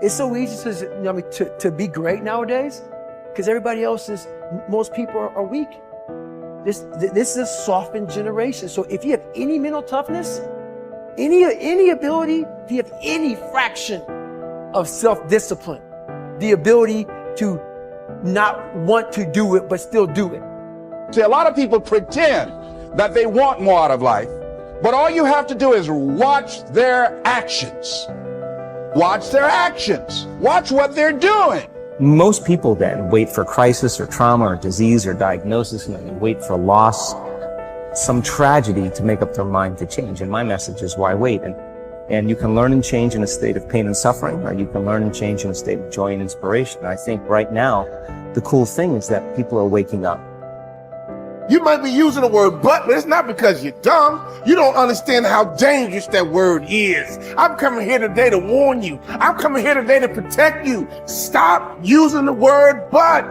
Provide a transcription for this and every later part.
It's so easy to be great nowadays because most people are weak. This is a softened generation. So if you have any mental toughness, any ability, if you have any fraction of self-discipline, the ability to not want to do it, but still do it. See, a lot of people pretend that they want more out of life, but all you have to do is watch their actions. Watch their actions. Watch what they're doing. Most people then wait for crisis or trauma or disease or diagnosis, and then they wait for loss, some tragedy to make up their mind to change. And my message is, why wait? And you can learn and change in a state of pain and suffering, or you can learn and change in a state of joy and inspiration. And I think right now, the cool thing is that people are waking up. You might be using the word but it's not because you're dumb. You don't understand how dangerous that word is. I'm coming here today to warn you. I'm coming here today to protect you. Stop using the word but.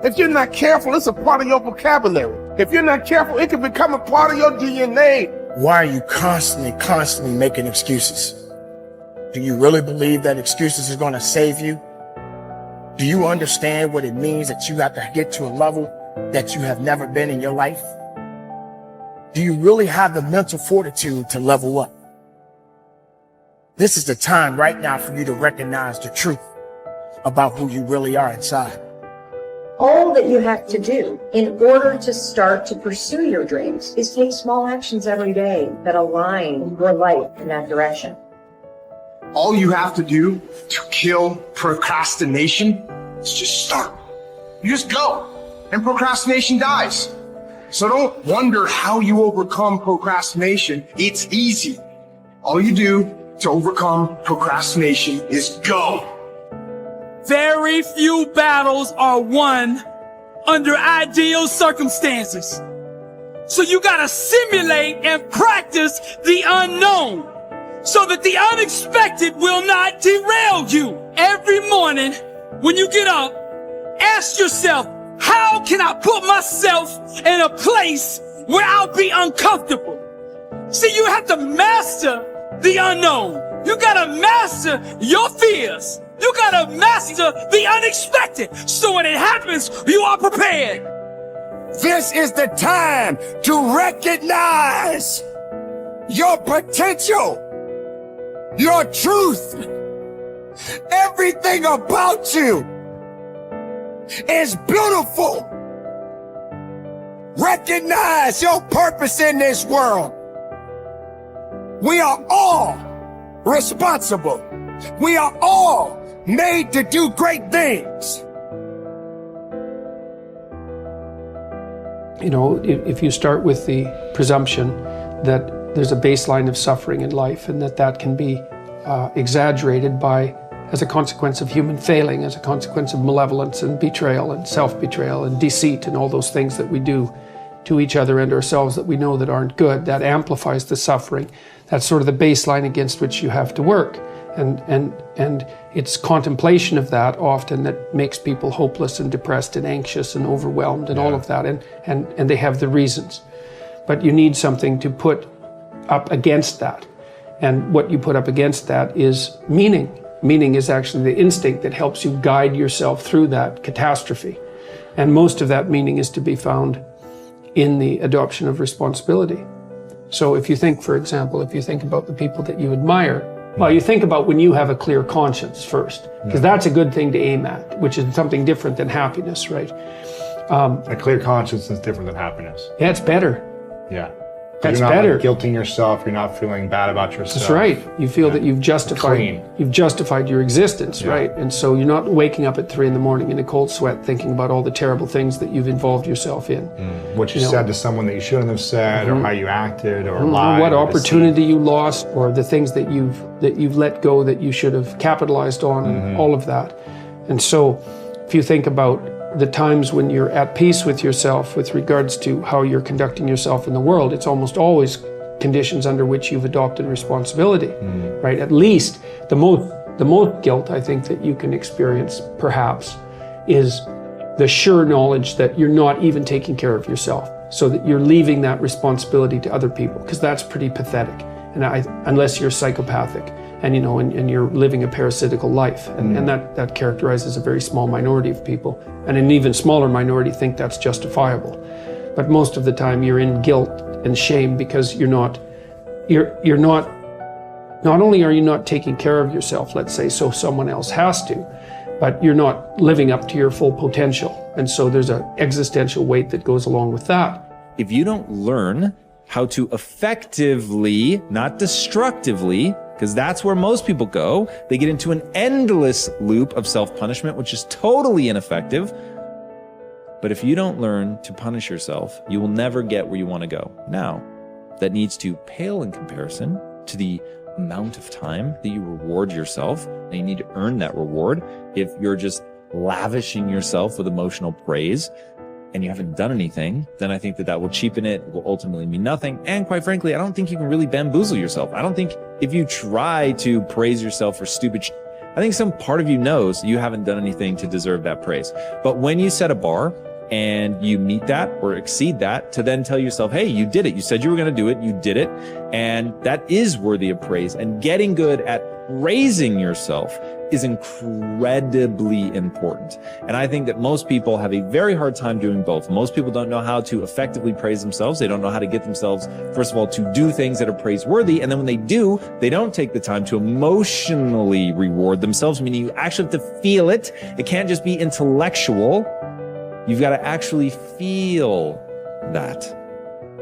If you're not careful, it's a part of your vocabulary. If you're not careful, it can become a part of your DNA. Why are you constantly making excuses? Do you really believe that excuses are going to save you? Do you understand what it means that you have to get to a level that you have never been in your life? Do you really have the mental fortitude to level up? This is the time right now for you to recognize the truth about who you really are inside. All that you have to do in order to start to pursue your dreams is take small actions every day that align your life in that direction. All you have to do to kill procrastination is just start. You just go, and procrastination dies. So don't wonder how you overcome procrastination. It's easy. All you do to overcome procrastination is go. Very few battles are won under ideal circumstances. So you gotta simulate and practice the unknown so that the unexpected will not derail you. Every morning when you get up, ask yourself, how can I put myself in a place where I'll be uncomfortable? See, you have to master the unknown. You gotta master your fears. You gotta master the unexpected, so when it happens, you are prepared. This is the time to recognize your potential, your truth. Everything about you is beautiful. Recognize your purpose in this world. We are all responsible. We are all made to do great things. You know, if you start with the presumption that there's a baseline of suffering in life and that can be exaggerated as a consequence of human failing, as a consequence of malevolence and betrayal and self-betrayal and deceit and all those things that we do to each other and ourselves that we know that aren't good, that amplifies the suffering. That's sort of the baseline against which you have to work. And it's contemplation of that often that makes people hopeless and depressed and anxious and overwhelmed and all of that, and they have the reasons. But you need something to put up against that. And what you put up against that is meaning. Meaning is actually the instinct that helps you guide yourself through that catastrophe. And most of that meaning is to be found in the adoption of responsibility. So if you think, for example, if you think about the people that you admire, well, you think about when you have a clear conscience first, because that's a good thing to aim at, which is something different than happiness, right? A clear conscience is different than happiness. Yeah, it's better. Yeah. That's you're not better. Like guilting yourself. You're not feeling bad about yourself. That's right. You feel that you've justified your existence, right? And so you're not waking up at 3 a.m. in a cold sweat thinking about all the terrible things that you've involved yourself in. What you said to someone that you shouldn't have said, or how you acted, or lied. What opportunity you lost, or the things that you've let go that you should have capitalized on, and all of that. And so if you think about the times when you're at peace with yourself with regards to how you're conducting yourself in the world, it's almost always conditions under which you've adopted responsibility, right? At least the most guilt I think that you can experience perhaps is the sure knowledge that you're not even taking care of yourself, so that you're leaving that responsibility to other people, because that's pretty pathetic, and unless you're psychopathic. and and you're living a parasitical life, and that characterizes a very small minority of people, and an even smaller minority think that's justifiable. But most of the time you're in guilt and shame because not only are you not taking care of yourself, let's say, so someone else has to, but you're not living up to your full potential. And so there's an existential weight that goes along with that. If you don't learn how to effectively, not destructively, because that's where most people go, they get into an endless loop of self-punishment, which is totally ineffective. But if you don't learn to punish yourself, you will never get where you want to go. Now, that needs to pale in comparison to the amount of time that you reward yourself, and you need to earn that reward. If you're just lavishing yourself with emotional praise and you haven't done anything, then I think that will cheapen it, will ultimately mean nothing. And quite frankly, I don't think you can really bamboozle yourself. I don't think if you try to praise yourself for stupid shit, I think some part of you knows you haven't done anything to deserve that praise. But when you set a bar and you meet that or exceed that, to then tell yourself, hey, you did it. You said you were going to do it. You did it. And that is worthy of praise. And getting good at praising yourself is incredibly important. And I think that most people have a very hard time doing both. Most people don't know how to effectively praise themselves. They don't know how to get themselves, first of all, to do things that are praiseworthy. And then when they do, they don't take the time to emotionally reward themselves, meaning you actually have to feel it. It can't just be intellectual. You've got to actually feel that.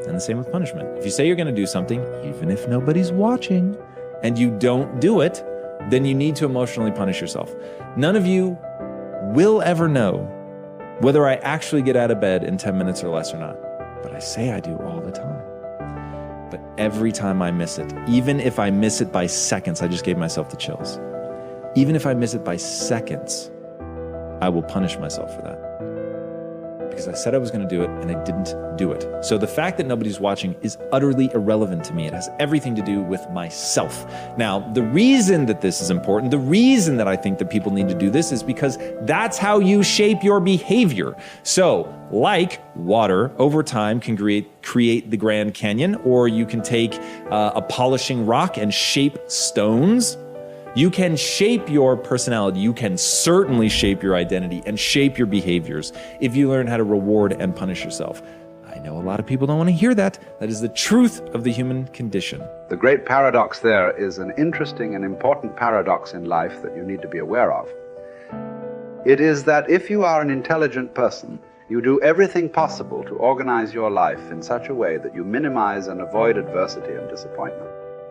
And the same with punishment. If you say you're going to do something, even if nobody's watching, and you don't do it, then you need to emotionally punish yourself. None of you will ever know whether I actually get out of bed in 10 minutes or less or not. But I say I do all the time. But every time I miss it, even if I miss it by seconds, I just gave myself the chills. Even if I miss it by seconds, I will punish myself for that. Because I said I was going to do it and I didn't do it. So the fact that nobody's watching is utterly irrelevant to me. It has everything to do with myself. Now, the reason that this is important, the reason that I think that people need to do this is because that's how you shape your behavior. So, like water, over time can create the Grand Canyon, or you can take a polishing rock and shape stones. You can shape your personality. You can certainly shape your identity and shape your behaviors if you learn how to reward and punish yourself. I know a lot of people don't want to hear that. That is the truth of the human condition. The great paradox there is an interesting and important paradox in life that you need to be aware of. It is that if you are an intelligent person, you do everything possible to organize your life in such a way that you minimize and avoid adversity and disappointment.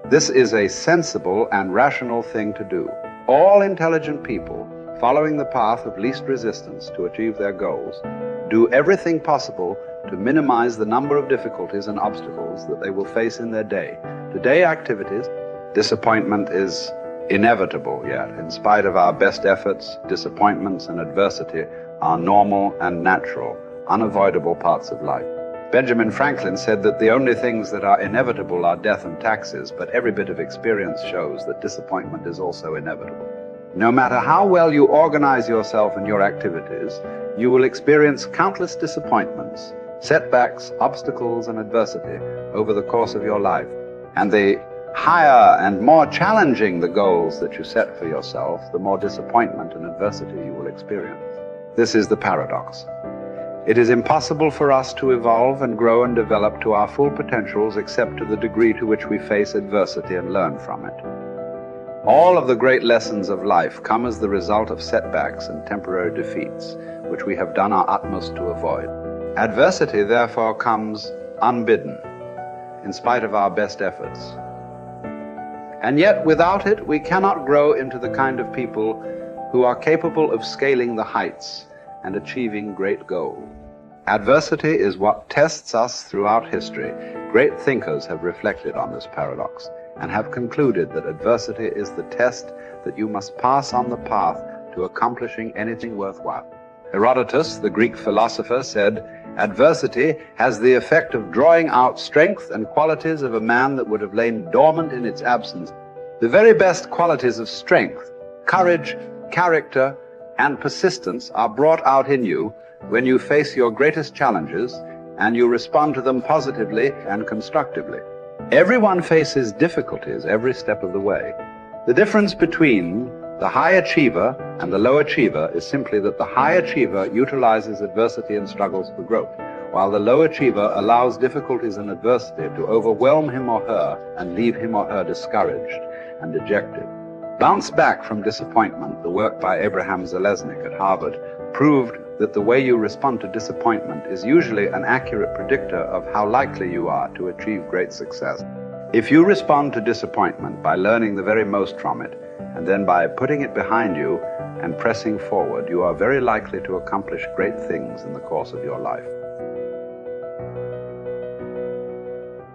This is a sensible and rational thing to do. All intelligent people, following the path of least resistance to achieve their goals, do everything possible to minimize the number of difficulties and obstacles that they will face in their day. Today activities, disappointment is inevitable yet. In spite of our best efforts, disappointments and adversity are normal and natural, unavoidable parts of life. Benjamin Franklin said that the only things that are inevitable are death and taxes, but every bit of experience shows that disappointment is also inevitable. No matter how well you organize yourself and your activities, you will experience countless disappointments, setbacks, obstacles, and adversity over the course of your life. And the higher and more challenging the goals that you set for yourself, the more disappointment and adversity you will experience. This is the paradox. It is impossible for us to evolve and grow and develop to our full potentials except to the degree to which we face adversity and learn from it. All of the great lessons of life come as the result of setbacks and temporary defeats, which we have done our utmost to avoid. Adversity, therefore, comes unbidden, in spite of our best efforts. And yet, without it, we cannot grow into the kind of people who are capable of scaling the heights and achieving great goals. Adversity is what tests us throughout history. Great thinkers have reflected on this paradox and have concluded that adversity is the test that you must pass on the path to accomplishing anything worthwhile. Herodotus, the Greek philosopher, said, "Adversity has the effect of drawing out strength and qualities of a man that would have lain dormant in its absence." The very best qualities of strength, courage, character, and persistence are brought out in you when you face your greatest challenges and you respond to them positively and constructively. Everyone faces difficulties every step of the way. The difference between the high achiever and the low achiever is simply that the high achiever utilizes adversity and struggles for growth, while the low achiever allows difficulties and adversity to overwhelm him or her and leave him or her discouraged and dejected. Bounce Back from Disappointment, the work by Abraham Zeleznik at Harvard, proved that the way you respond to disappointment is usually an accurate predictor of how likely you are to achieve great success. If you respond to disappointment by learning the very most from it, and then by putting it behind you and pressing forward, you are very likely to accomplish great things in the course of your life.